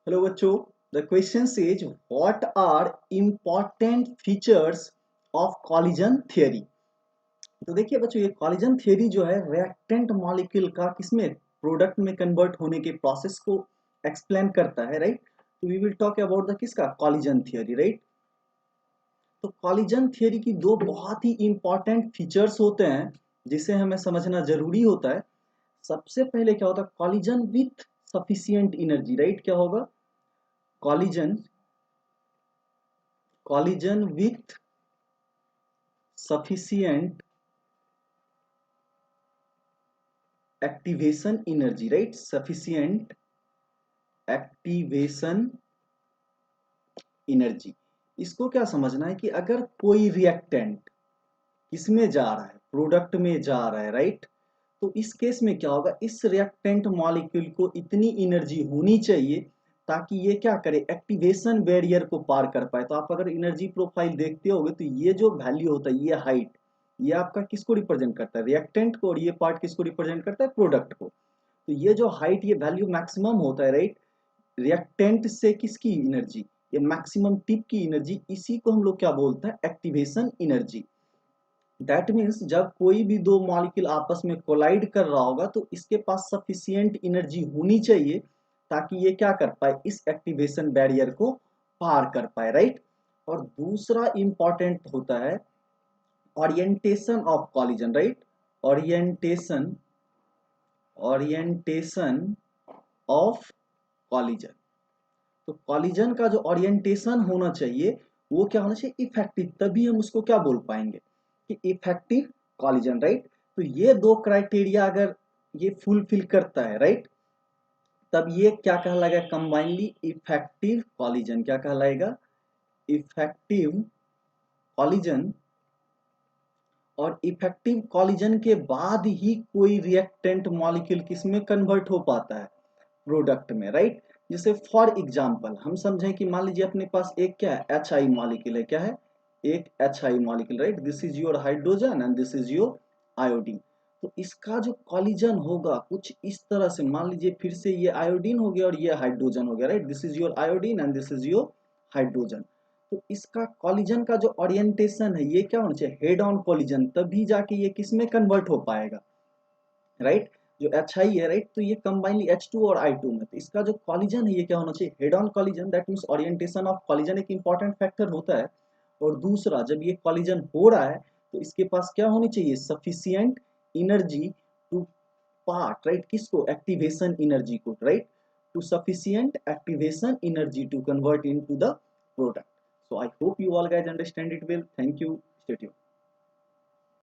Hello बच्चों, the question says what are important features of collision theory. तो देखिए बच्चों, ये कॉलिजन थियरी जो है रिएक्टेंट मॉलिक्यूल का किसमें प्रोडक्ट में कन्वर्ट होने के प्रोसेस को एक्सप्लेन करता है, राइट। तो we will talk about the किसका कॉलिजन थियरी, राइट। तो कॉलिजन थियरी की दो बहुत ही इंपॉर्टेंट फीचर्स होते हैं जिसे हमें समझना जरूरी होता है। सबसे पहले क्या होता है, collision with sufficient energy, right. क्या होगा, collision collision with sufficient activation energy, right, sufficient activation energy। इसको क्या समझना है कि अगर कोई रिएक्टेंट किसमें जा रहा है, प्रोडक्ट में जा रहा है, राइट। तो इस केस में क्या होगा, इस रिएक्टेंट मॉलिक्यूल को इतनी एनर्जी होनी चाहिए ताकि ये क्या करे, एक्टिवेशन बैरियर को पार कर पाए। तो आप अगर एनर्जी प्रोफाइल देखते होगे तो ये जो वैल्यू होता है, ये हाइट, ये आपका किसको रिप्रेजेंट करता है, रिएक्टेंट को, और ये पार्ट किसको रिप्रेजेंट करता है, प्रोडक्ट को। तो ये जो हाइट, ये वैल्यू मैक्सिमम होता है, राइट। रिएक्टेंट से किसकी एनर्जी, ये मैक्सिमम टिप की एनर्जी, इसी को हम लोग क्या बोलते हैं, एक्टिवेशन एनर्जी। दैट मीन्स जब कोई भी दो मॉलिक्यूल आपस में कोलाइड कर रहा होगा तो इसके पास सफिशिएंट एनर्जी होनी चाहिए ताकि ये क्या कर पाए, इस एक्टिवेशन बैरियर को पार कर पाए, राइट। और दूसरा इंपॉर्टेंट होता है orientation of collision, right. Orientation orientation of collision. तो कॉलिजन का जो ओरिएंटेशन होना चाहिए वो क्या होना चाहिए, इफेक्टिव, तभी हम उसको क्या बोल पाएंगे कि इफेक्टिव कॉलिजन, राइट। तो ये दो क्राइटेरिया अगर ये फुलफिल करता है, राइट, तब ये क्या कहलाएगा, कंबाइनली इफेक्टिव कॉलिजन। क्या कहलाएगा, इफेक्टिव कॉलिजन। और इफेक्टिव कॉलिजन के बाद ही कोई रिएक्टेंट मॉलिक्यूल किसमें कन्वर्ट हो पाता है, प्रोडक्ट में, राइट। जैसे फॉर एग्जांपल हम समझें कि मान लीजिए अपने पास एक क्या है, एच आई मॉलिक्यूल है। क्या है, एक H I molecule, right. This is your hydrogen and this is your iodine. तो इसका जो कॉलिजन होगा कुछ इस तरह से, मान लीजिए फिर से ये आयोडीन हो गया और ये हाइड्रोजन हो गया, right. This is your iodine and this is your hydrogen. तो इसका कॉलिजन का जो ओरिएंटेशन है ये क्या होना चाहिए, हेड ऑन कॉलिजन, तभी जाके ये किस में कन्वर्ट हो पाएगा, राइट। जो एच आई है, राइट, तो ये कंबाइनली H2 और I2 में, तो इसका जो कॉलिजन है ये क्या होना चाहिए, head on collision. That means orientation of collision एक इंपॉर्टेंट फैक्टर होता है। और दूसरा, जब ये कॉलिजन हो रहा है तो इसके पास क्या होनी चाहिए, sufficient energy to part, right, किसको, एक्टिवेशन एनर्जी को, right, to sufficient activation energy to convert into the product. So I hope you all guys understand it well. Thank you. Stay tuned.